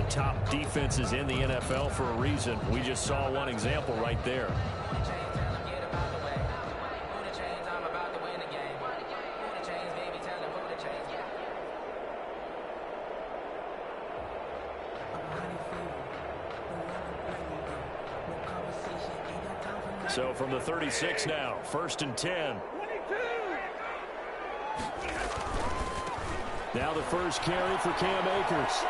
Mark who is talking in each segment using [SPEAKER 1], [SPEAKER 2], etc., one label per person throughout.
[SPEAKER 1] top defenses in the NFL for a reason. We just saw one example right there. So from the 36 now, 1st and 10. Now the first carry for Cam Akers.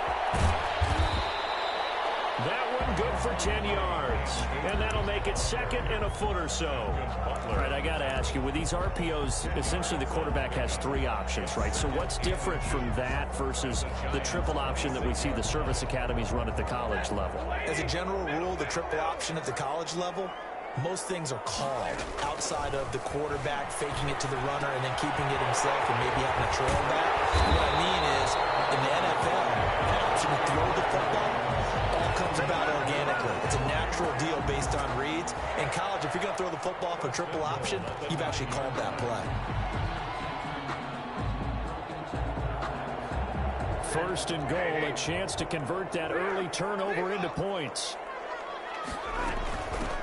[SPEAKER 1] That one good for 10 yards. And that'll make it 2nd and a foot or so. All right, I got to ask you, with these RPOs, essentially the quarterback has 3 options, right? So what's different from that versus the triple option that we see the service academies run at the college level?
[SPEAKER 2] As a general rule, the triple option at the college level, most things are called outside of the quarterback faking it to the runner and then keeping it himself and maybe having a trail back. What I mean is, in the NFL, that option to throw the football all comes about organically. It's a natural deal based on reads. In college, if you're going to throw the football for triple option, you've actually called that play.
[SPEAKER 1] 1st and goal, a chance to convert that early turnover into points.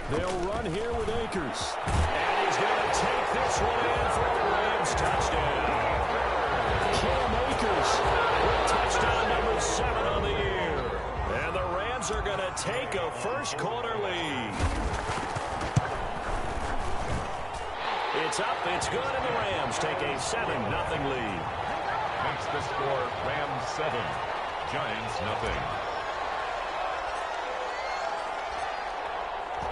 [SPEAKER 1] They'll run here with Akers. And he's going to take this one in for a Rams touchdown. Cam Akers with touchdown number 7 on the year. And the Rams are going to take a first-quarter lead. It's up, it's good, and the Rams take a 7-0 lead.
[SPEAKER 3] Makes the score Rams 7, Giants nothing.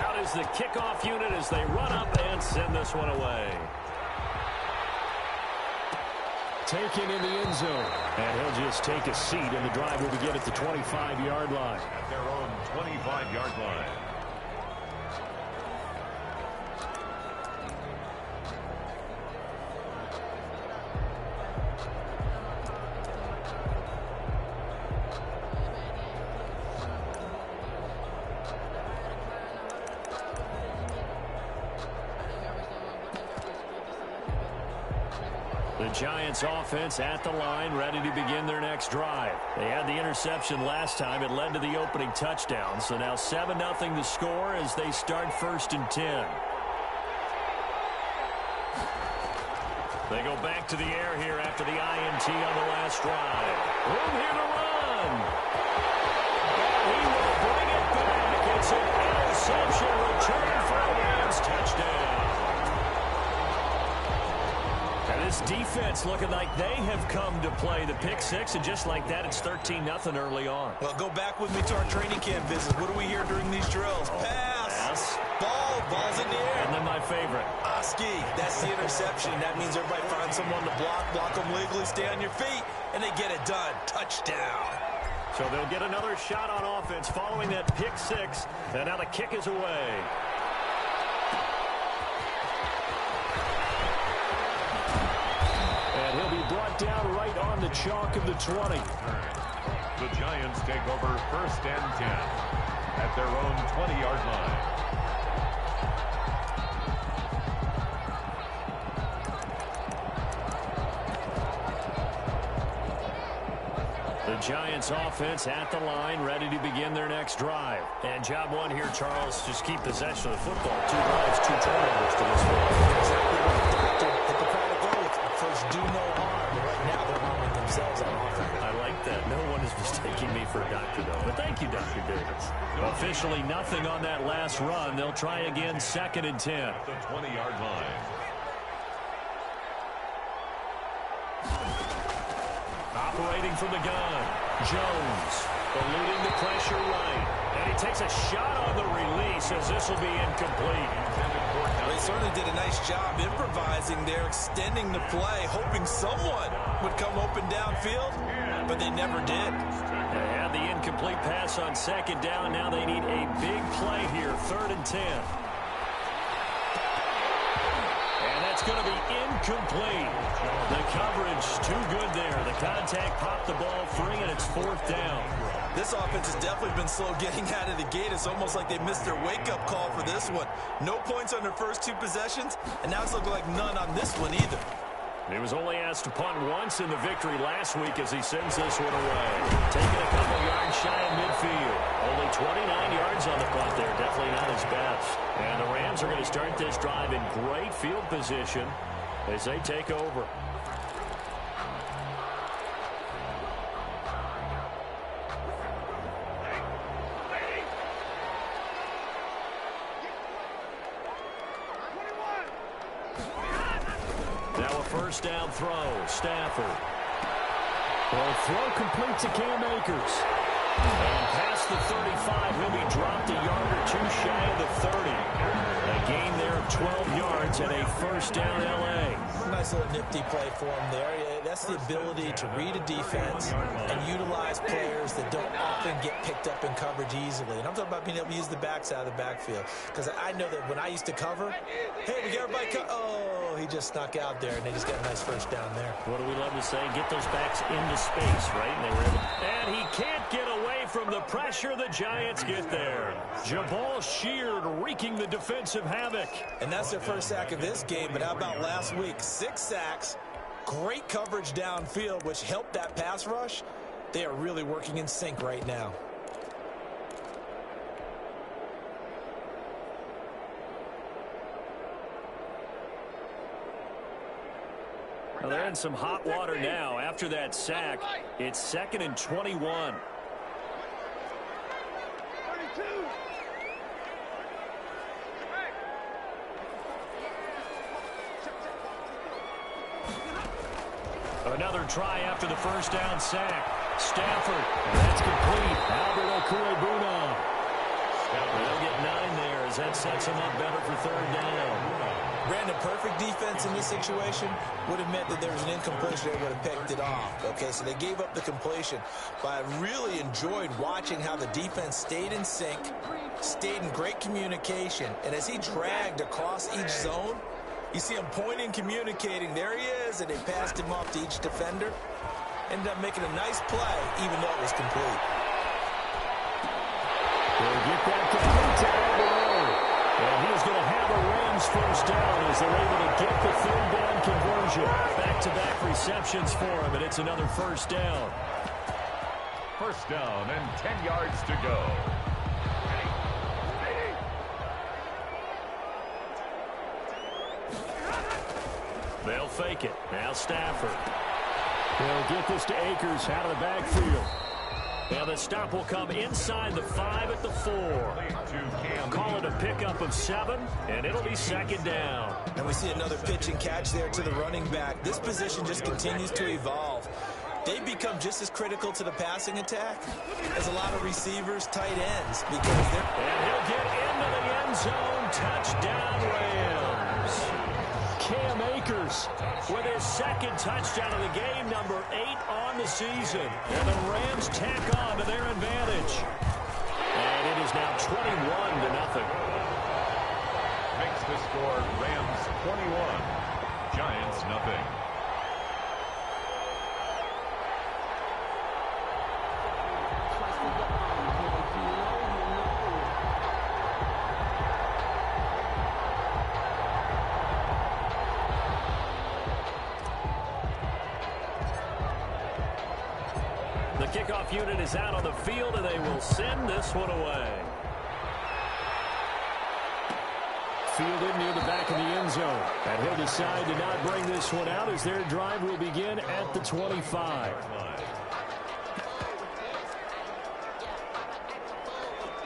[SPEAKER 1] Out is the kickoff unit as they run up and send this one away. Taken in the end zone. And he'll just take a seat, and the drive will begin at the 25-yard line.
[SPEAKER 3] At their own 25-yard line.
[SPEAKER 1] The Giants offense at the line, ready to begin their next drive. They had the interception last time. It led to the opening touchdown. So now 7-0 the score as they start 1st and 10. They go back to the air here after the INT on the last drive. Room here to run. And he will bring it back. It's an interception return for a Rams touchdown. This defense looking like they have come to play the pick 6, and just like that, it's 13-0 early on.
[SPEAKER 2] Well, go back with me to our training camp visit. What do we hear during these drills? Pass. Ball's in the air.
[SPEAKER 1] And then my favorite.
[SPEAKER 2] Oski, that's the interception. That means everybody finds someone to block them legally, stay on your feet, and they get it done. Touchdown.
[SPEAKER 1] So they'll get another shot on offense following that pick 6, and now the kick is away. He'll be brought down right on the chalk of the 20.
[SPEAKER 3] The Giants take over 1st and 10 at their own 20-yard line.
[SPEAKER 1] The Giants offense at the line, ready to begin their next drive. And job one here, Charles, just keep possession of the football. 2 drives, 2 turnovers to this one.
[SPEAKER 2] Exactly what the doctor Hippocratic oath. First, do no harm. Right now, they're harming themselves on offense.
[SPEAKER 1] I like that. No one is mistaking me for a doctor, though. But thank you, Dr. Davis. Officially nothing on that last run. They'll try again, 2nd and 10.
[SPEAKER 3] At the 20-yard line.
[SPEAKER 1] Operating from the gun, Jones eluding the pressure right. And he takes a shot on the release as this will be incomplete.
[SPEAKER 2] They certainly did a nice job improvising there, extending the play, hoping someone would come open downfield, but they never did.
[SPEAKER 1] They had the incomplete pass on 2nd down. Now they need a big play here, 3rd and 10. And that's going to be incomplete. The coverage too good there. The contact popped the ball free, and it's 4th down.
[SPEAKER 2] This offense has definitely been slow getting out of the gate. It's almost like they missed their wake-up call for this one. No points on their first 2 possessions, and now it's looking like none on this one either.
[SPEAKER 1] He was only asked to punt once in the victory last week as he sends this one away. Taking a couple yards shy of midfield. this drive in great field position as they take over. Now a first down throw. Stafford. Well, throw complete to Cam Akers. And past the 35, he'll be dropped a yard or two shy of the 30. A gain there of 12 yards and a first down L.A.
[SPEAKER 2] Nice little nifty play for him there. That's the ability to read a defense and utilize players that don't often get picked up in coverage easily. And I'm talking about being able to use the backside of the backfield. Because I know that when I used to cover, hey, we got everybody oh, he just snuck out there, and they just got a nice first down there.
[SPEAKER 1] What do we love to say? Get those backs into space, right? And they were able to, and he can't get away from the pressure. The Giants get there. Jabal Sheard wreaking the defensive havoc.
[SPEAKER 2] And that's their first sack of this game, but how about last week? 6 sacks, great coverage downfield, which helped that pass rush. They are really working in sync right now.
[SPEAKER 1] Well, they're in some hot water now. After that sack, it's 2nd and 21. Another try after the first down sack. Stafford, and that's complete. Albert Okwuegbunam. They'll get 9 there as that sets him up better for 3rd down.
[SPEAKER 2] Brandon, perfect defense in this situation would have meant that there was an incompletion. They would have picked it off. Okay, so they gave up the completion. But I really enjoyed watching how the defense stayed in sync, stayed in great communication. And as he dragged across each zone, you see him pointing, communicating. There he is, and they passed him off to each defender. Ended up making a nice play, even though it was complete.
[SPEAKER 1] They'll get that complete to Alvarado. And he's going to have a Rams first down as they're able to get the 3rd down conversion. Back-to-back receptions for him, and it's another first down.
[SPEAKER 3] First down and 10 yards to go.
[SPEAKER 1] They'll fake it. Now Stafford. They'll get this to Akers out of the backfield. And the stop will come inside the 5 at the 4. Call it a pickup of 7, and it'll be 2nd down.
[SPEAKER 2] And we see another pitch and catch there to the running back. This position just continues to evolve. They become just as critical to the passing attack as a lot of receivers, tight ends, because they're...
[SPEAKER 1] And he'll get into the end zone. Touchdown, Rams. Cam Akers with his 2nd touchdown of the game, number 8 on the season. And the Rams tack on to their advantage. And it is now 21-0.
[SPEAKER 3] Makes the score Rams 21, Giants nothing.
[SPEAKER 1] The kickoff unit is out on the field, and they will send this one away. Fielded near the back of the end zone. And he'll decide to not bring this one out as their drive will begin at the 25.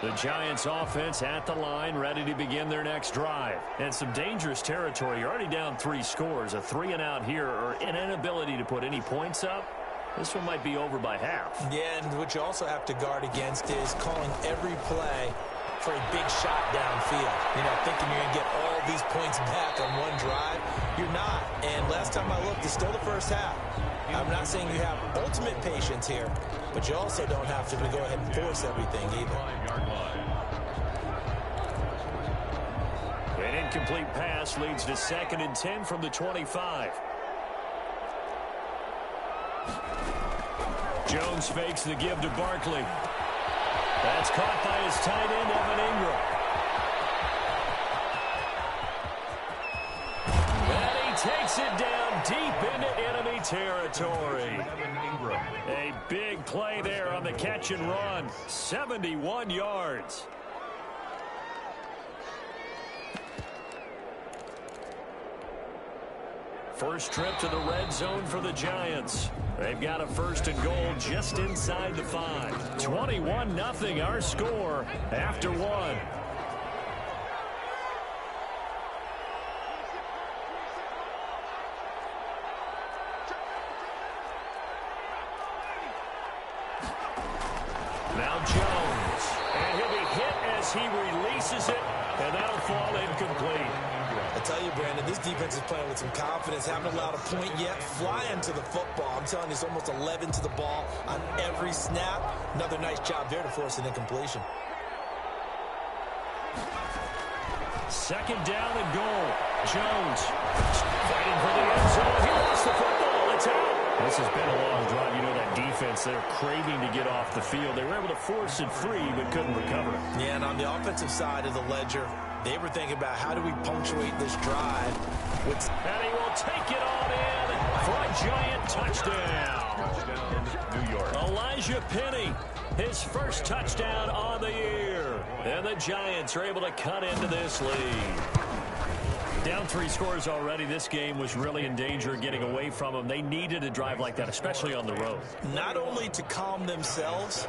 [SPEAKER 1] The Giants offense at the line, ready to begin their next drive. And some dangerous territory. You're already down 3 scores. A 3-and-out here, or an inability to put any points up. This one might be over by half.
[SPEAKER 2] Yeah, and what you also have to guard against is calling every play for a big shot downfield. You know, thinking you're going to get all these points back on one drive. You're not. And last time I looked, it's still the first half. I'm not saying you have ultimate patience here, but you also don't have to go ahead and force everything either.
[SPEAKER 1] An incomplete pass leads to 2nd and 10 from the 25. Jones fakes the give to Barkley. That's caught by his tight end, Evan Ingram. And he takes it down deep into enemy territory. A big play there on the catch and run. 71 yards. First trip to the red zone for the Giants. They've got a 1st and goal just inside the 5. 21-0 our score after 1. Now Jones, and he'll be hit as he releases it, and that'll fall incomplete.
[SPEAKER 2] I tell you, Brandon, this defense is playing with some confidence. Haven't allowed a point yet. Flying to the football. I'm telling you, it's almost 11 to the ball on every snap. Another nice job there to force an incompletion.
[SPEAKER 1] 2nd down and goal. Jones fighting for the end zone. He lost the football. It's out. This has been a long drive. You know that defense, they're craving to get off the field. They were able to force it free, but couldn't recover it.
[SPEAKER 2] Yeah, and on the offensive side of the ledger, they were thinking about how do we punctuate this drive.
[SPEAKER 1] And he will take it on in for a Giant touchdown.
[SPEAKER 3] Touchdown, New York.
[SPEAKER 1] Elijah Penny, his first touchdown on the year. And the Giants are able to cut into this lead. Down 3 scores already. This game was really in danger of getting away from them. They needed a drive like that, especially on the road.
[SPEAKER 2] Not only to calm themselves,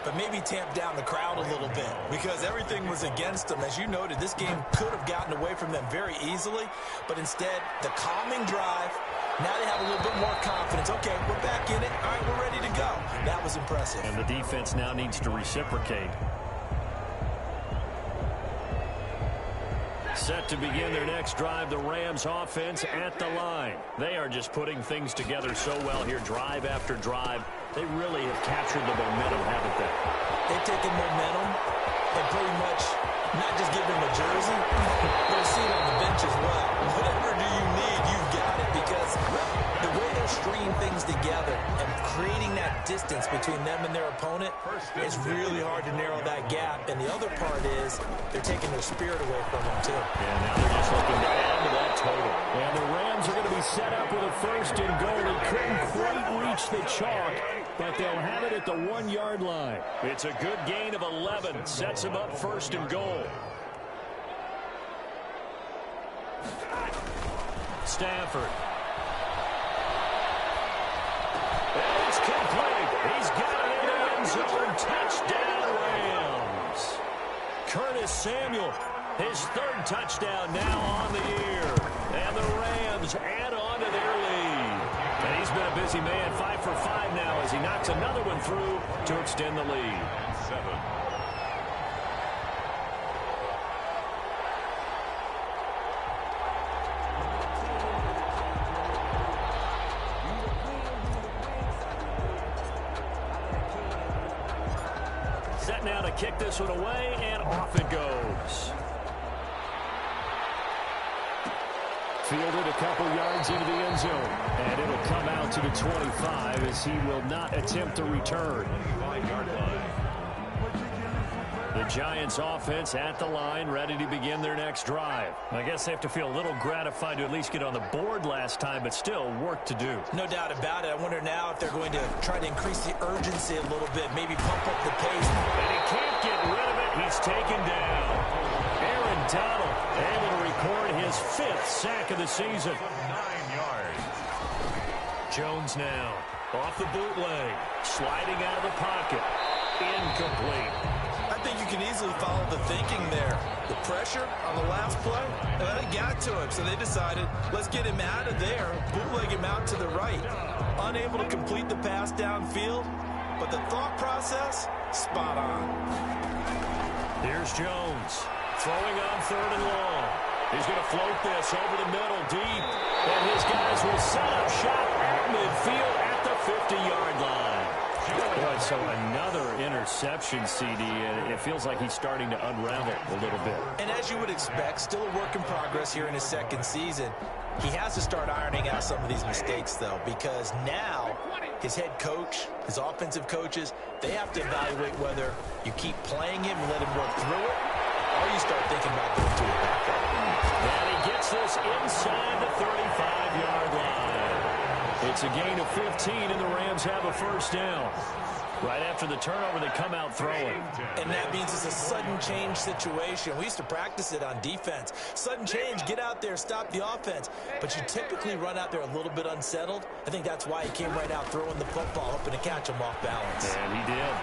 [SPEAKER 2] but maybe tamp down the crowd a little bit because everything was against them. As you noted, this game could have gotten away from them very easily, but instead, the calming drive, now they have a little bit more confidence. Okay, we're back in it. All right, we're ready to go. That was impressive.
[SPEAKER 1] And the defense now needs to reciprocate. Set to begin their next drive, the Rams offense at the line. They are just putting things together so well here, drive after drive. They really have captured the momentum, haven't they?
[SPEAKER 2] They've taken momentum and pretty much not just give them a jersey, but a seat on the bench as well. Whatever do you need, you've got it, because the way they're stringing things together and creating that distance between them and their opponent, it's really hard to narrow that gap. And the other part is they're taking their spirit away from them, too.
[SPEAKER 1] And now they're just looking to add to that total. And the Rams are going to be set up with a 1st and goal. They couldn't quite reach the chalk, but they'll have it at the 1-yard line. It's a good gain of 11. Sets them up 1st and goal. Stafford. And it's complete. He's got it in the end zone. Touchdown, Rams. Curtis Samuel, his 3rd touchdown now on the year. And the Rams add on to their lead. And he's been a busy man, 5 for 5 now as he knocks another one through to extend the lead.
[SPEAKER 3] 7.
[SPEAKER 1] Set now to kick this one away, and off it goes. Fielded a couple yards into the end zone, and it'll come out to the 25 as he will not attempt to return.
[SPEAKER 3] 25-yard line.
[SPEAKER 1] The Giants offense at the line, ready to begin their next drive. I guess they have to feel a little gratified to at least get on the board last time, but still work to do.
[SPEAKER 2] No doubt about it. I wonder now if they're going to try to increase the urgency a little bit, maybe pump up the pace.
[SPEAKER 1] And he can't get rid of it. He's taken down. Aaron Donald able to record his 5th sack of the season.
[SPEAKER 3] 9 yards.
[SPEAKER 1] Jones now off the bootleg, sliding out of the pocket. Incomplete.
[SPEAKER 2] I think you can easily follow the thinking there. The pressure on the last play, it got to him, so they decided, let's get him out of there, bootleg him out to the right. Unable to complete the pass downfield, but the thought process, spot on.
[SPEAKER 1] Here's Jones, throwing on 3rd and long. He's going to float this over the middle, deep, and his guys will set up shop at midfield at the 50-yard line. Boy, so another interception, CD, and it feels like he's starting to unravel a little bit.
[SPEAKER 2] And as you would expect, still a work in progress here in his 2nd season. He has to start ironing out some of these mistakes, though, because now his head coach, his offensive coaches, they have to evaluate whether you keep playing him and let him work through it, or you start thinking about going to a backup.
[SPEAKER 1] And he gets this inside the 35-yard line. It's a gain of 15, and the Rams have a 1st down. Right after the turnover, they come out throwing.
[SPEAKER 2] And that means it's a sudden change situation. We used to practice it on defense. Sudden change, get out there, stop the offense. But you typically run out there a little bit unsettled. I think that's why he came right out throwing the football, hoping to catch him off balance.
[SPEAKER 1] And he did.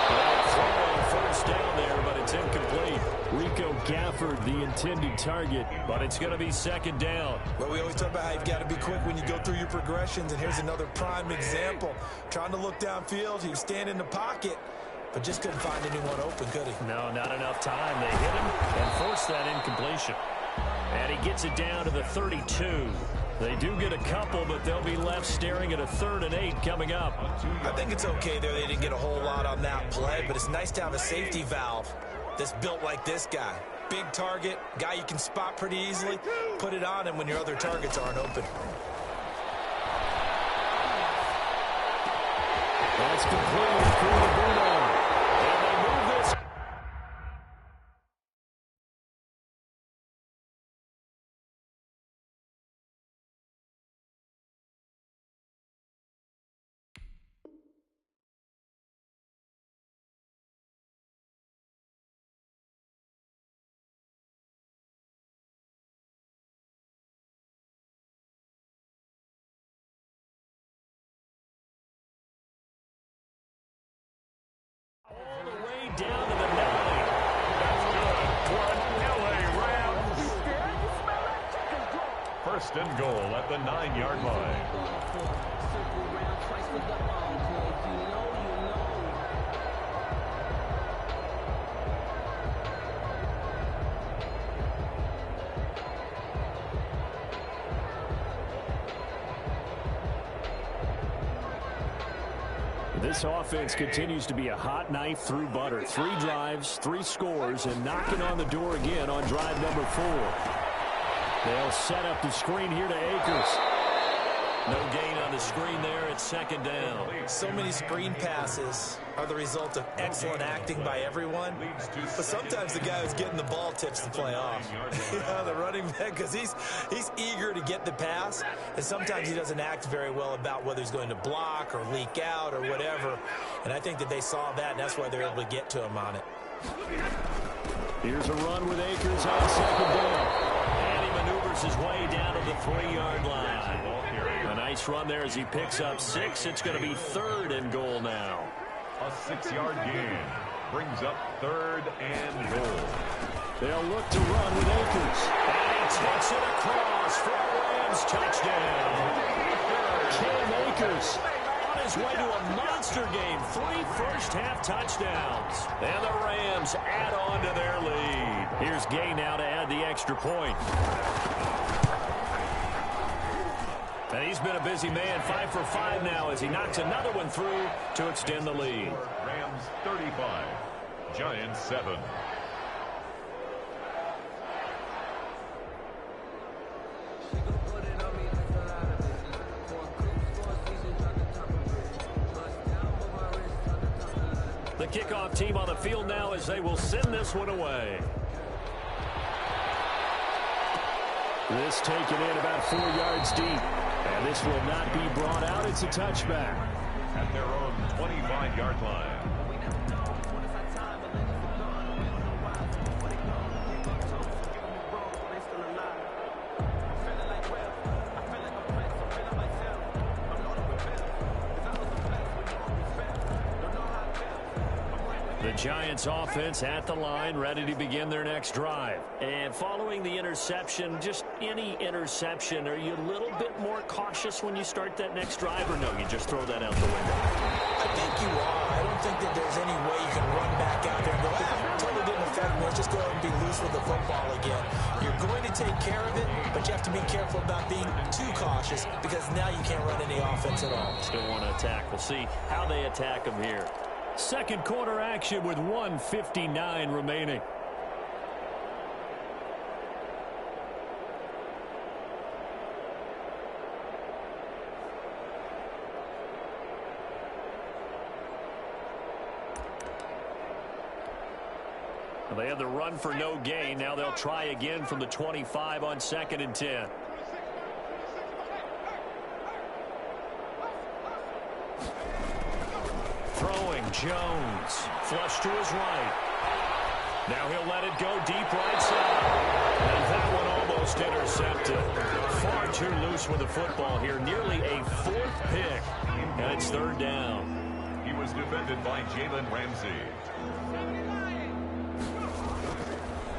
[SPEAKER 1] Well, throw on first down there, but it's incomplete. Rico Gafford, the intended target, but it's going to be second down.
[SPEAKER 2] Well, we always talk about how you've got to be quick when you go through your progressions, and here's another prime example. Trying to look downfield, he was standing in the pocket, but just couldn't find anyone open, could he?
[SPEAKER 1] No, not enough time. They hit him and forced that incompletion. And he gets it down to the 32. They do get a couple, but they'll be left staring at a 3rd and 8 coming up.
[SPEAKER 2] I think it's okay there. They didn't get a whole lot on that play, but it's nice to have a safety valve that's built like this guy. Big target, guy you can spot pretty easily. Put it on him when your other targets aren't open.
[SPEAKER 1] That's completed through the Bruno. And they move this. All the way down to the 9.
[SPEAKER 3] First and goal at the 9-yard line.
[SPEAKER 1] This offense continues to be a hot knife through butter. 3 drives, 3 scores, and knocking on the door again on drive number 4. They'll set up the screen here to Akers. No gain on the screen there. It's second down.
[SPEAKER 2] So many screen passes are the result of excellent acting by everyone. But sometimes the guy who's getting the ball tips the play off. The running back, because he's eager to get the pass. And sometimes he doesn't act very well about whether he's going to block or leak out or whatever. And I think that they saw that, and that's why they're able to get to him on it.
[SPEAKER 1] Here's a run with Akers on second down. And he maneuvers his way down to the 3-yard line. A nice run there as he picks up 6. It's going to be 3rd and goal now.
[SPEAKER 3] A 6-yard gain brings up 3rd and goal.
[SPEAKER 1] They'll look to run with Akers. And he takes it across for a Rams touchdown. Cam Akers on his way to a monster game. 3 first-half touchdowns. And the Rams add on to their lead. Here's Gay now to add the extra point. And he's been a busy man, 5 for 5 now as he knocks another one through to extend the lead.
[SPEAKER 3] Rams 35, Giants 7.
[SPEAKER 1] The kickoff team on the field now as they will send this one away. This taken in about 4 yards deep. And this will not be brought out. It's a touchback.
[SPEAKER 3] At their own 25-yard line.
[SPEAKER 1] The Giants offense at the line, ready to begin their next drive. And following the interception, just any interception, are you a little bit more cautious when you start that next drive, or no, you just throw that out the window?
[SPEAKER 2] I think you are. I don't think that there's any way you can run back out there and go, totally didn't affect me. Let's just go ahead and be loose with the football again. You're going to take care of it, but you have to be careful about being too cautious because now you can't run any offense at all.
[SPEAKER 1] Still want to attack. We'll see how they attack them here. Second quarter action with 1:59 remaining. They had the run for no gain. Now they'll try again from the 25 on 2nd and 10. Jones. Flush to his right. Now he'll let it go deep right side. And that one almost intercepted. Far too loose with the football here. Nearly a fourth pick. And it's third down.
[SPEAKER 3] He was defended by Jalen Ramsey.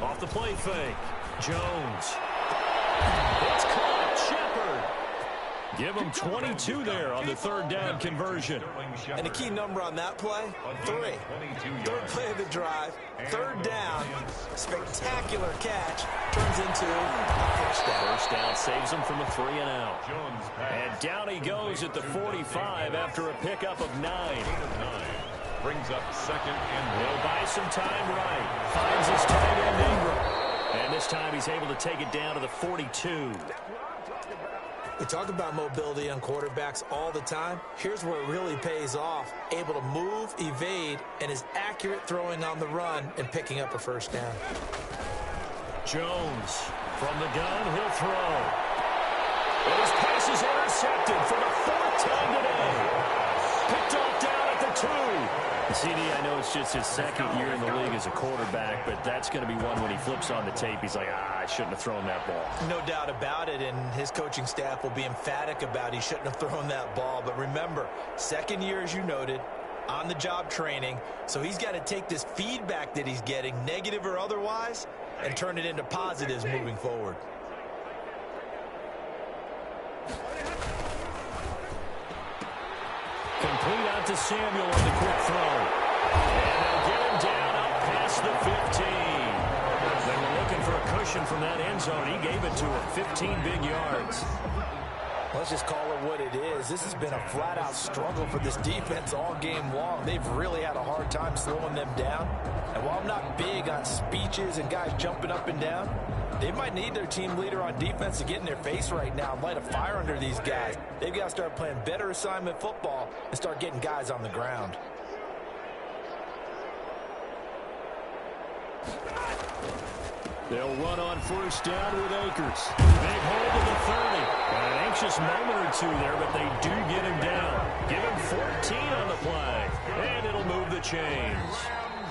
[SPEAKER 1] Off the play fake. Jones. It's caught. Shepard. Give him 22 there on the third down conversion.
[SPEAKER 2] And the key number on that play, 3. Third play of the drive, third down, spectacular catch, turns into a first down.
[SPEAKER 1] First down saves him from a 3-and-out. And down he goes at the 45 after a pickup of 9.
[SPEAKER 3] Brings up second and
[SPEAKER 1] He'll buy some time right. Finds his tight end Ingram. And this time he's able to take it down to the 42.
[SPEAKER 2] We talk about mobility on quarterbacks all the time. Here's where it really pays off. Able to move, evade, and is accurate throwing on the run and picking up a first down.
[SPEAKER 1] Jones from the gun, he'll throw. And his pass is intercepted for the fourth time today. Picked off down at the 2. CD, I know it's just his second year in the league as a quarterback, but that's going to be one when he flips on the tape. He's like, I shouldn't have thrown that ball.
[SPEAKER 2] No doubt about it, and his coaching staff will be emphatic about he shouldn't have thrown that ball. But remember, second year, as you noted, on-the-job training, so he's got to take this feedback that he's getting, negative or otherwise, and turn it into positives moving forward.
[SPEAKER 1] Complete out to Samuel on the quick throw. And they'll get him down up past the 15. They were looking for a cushion from that end zone. He gave it to him. 15 big yards.
[SPEAKER 2] Let's just call it what it is. This has been a flat-out struggle for this defense all game long. They've really had a hard time slowing them down. And while I'm not big on speeches and guys jumping up and down, they might need their team leader on defense to get in their face right now and light a fire under these guys. They've got to start playing better assignment football and start getting guys on the ground.
[SPEAKER 1] They'll run on first down with Akers. Big hold of the 30. An anxious moment or two there, but they do get him down. Give him 14 on the play, and it'll move the chains.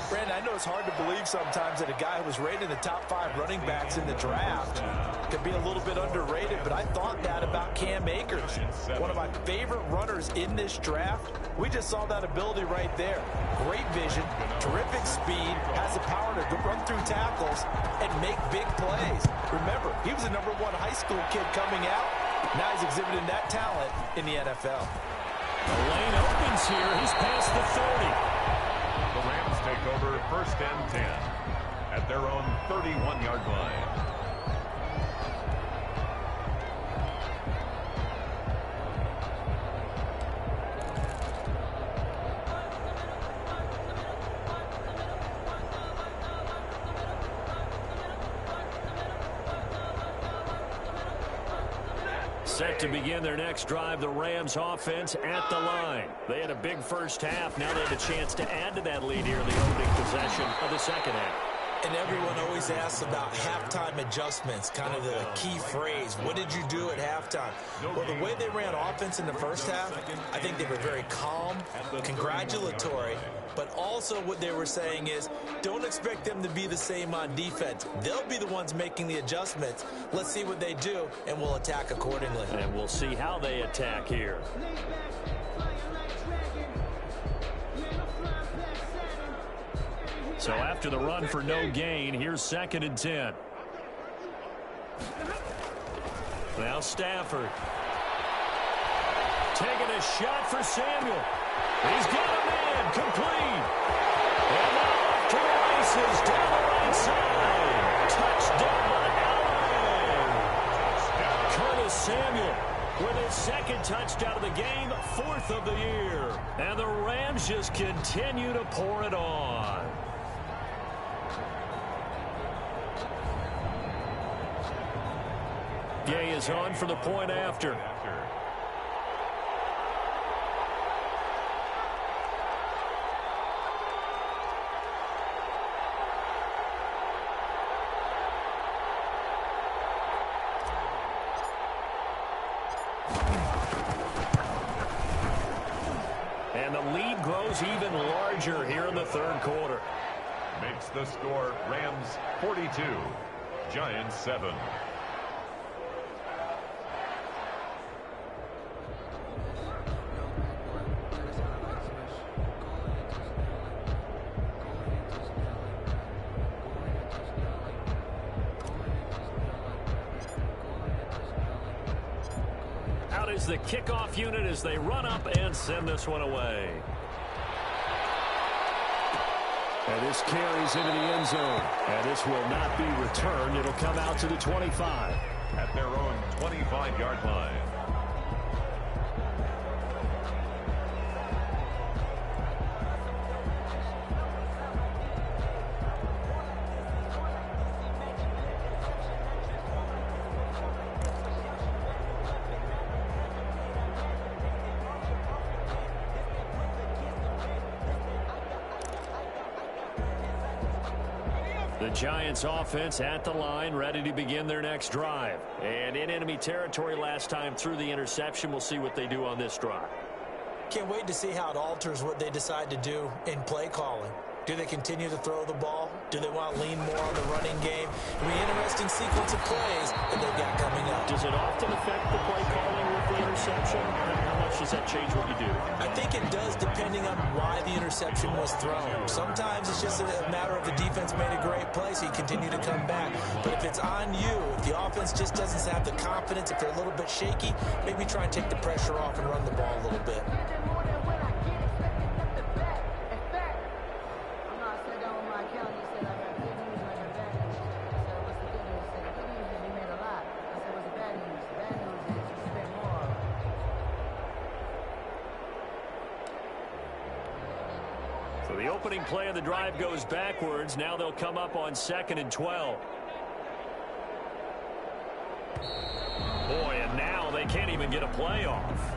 [SPEAKER 2] Brandon, I know it's hard to believe sometimes that a guy who was rated in the top 5 running backs in the draft could be a little bit underrated, but I thought that about Cam Akers. One of my favorite runners in this draft. We just saw that ability right there. Great vision, terrific speed, has the power to run through tackles and make big plays. Remember, he was a #1 high school kid coming out. Now he's exhibiting that talent in the NFL.
[SPEAKER 1] The lane opens here. He's past the 30.
[SPEAKER 3] The Rams take over first and 10 at their own 31-yard line.
[SPEAKER 1] Set to begin their next drive, the Rams offense at the line. They had a big first half. Now they have a chance to add to that lead here in the opening possession of the second half.
[SPEAKER 2] And everyone always asks about halftime adjustments, kind of the key phrase. What did you do at halftime? Well, the way they ran offense in the first half, I think they were very calm, congratulatory, but also what they were saying is don't expect them to be the same on defense. They'll be the ones making the adjustments. Let's see what they do, and we'll attack accordingly.
[SPEAKER 1] And we'll see how they attack here. So after the run for no gain, here's 2nd and 10. Now Stafford. Taking a shot for Samuel. He's got a man complete. And now off to the races down the right side. Touchdown Allen. Curtis Samuel with his 2nd touchdown of the game, 4th of the year. And the Rams just continue to pour it on. Gay is on for the point after. And the lead grows grows even larger here in the third quarter.
[SPEAKER 3] Makes the score Rams 42, Giants 7.
[SPEAKER 1] Out is the kickoff unit as they run up and send this one away. And this carries into the end zone. And this will not be returned. It'll come out to the 25.
[SPEAKER 3] At their own 25-yard line.
[SPEAKER 1] The Giants offense at the line, ready to begin their next drive. And in enemy territory last time through the interception. We'll see what they do on this drive.
[SPEAKER 2] Can't wait to see how it alters what they decide to do in play calling. Do they continue to throw the ball? Do they want to lean more on the running game? It'll be an interesting sequence of plays that they've got coming up.
[SPEAKER 1] Does it often affect the play calling with the interception? How much does that change what you do?
[SPEAKER 2] I think it does, depending on why the interception was thrown. Sometimes it's just a matter of the defense made a great play, so you continue to come back. But if it's on you, if the offense just doesn't have the confidence, if they're a little bit shaky, maybe try and take the pressure off and run the ball a little bit.
[SPEAKER 1] So the opening play of the drive goes backwards. Now they'll come up on 2nd and 12. Boy, and now they can't even get a play off.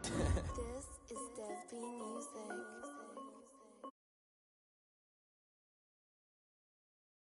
[SPEAKER 4] This is Dev B Music.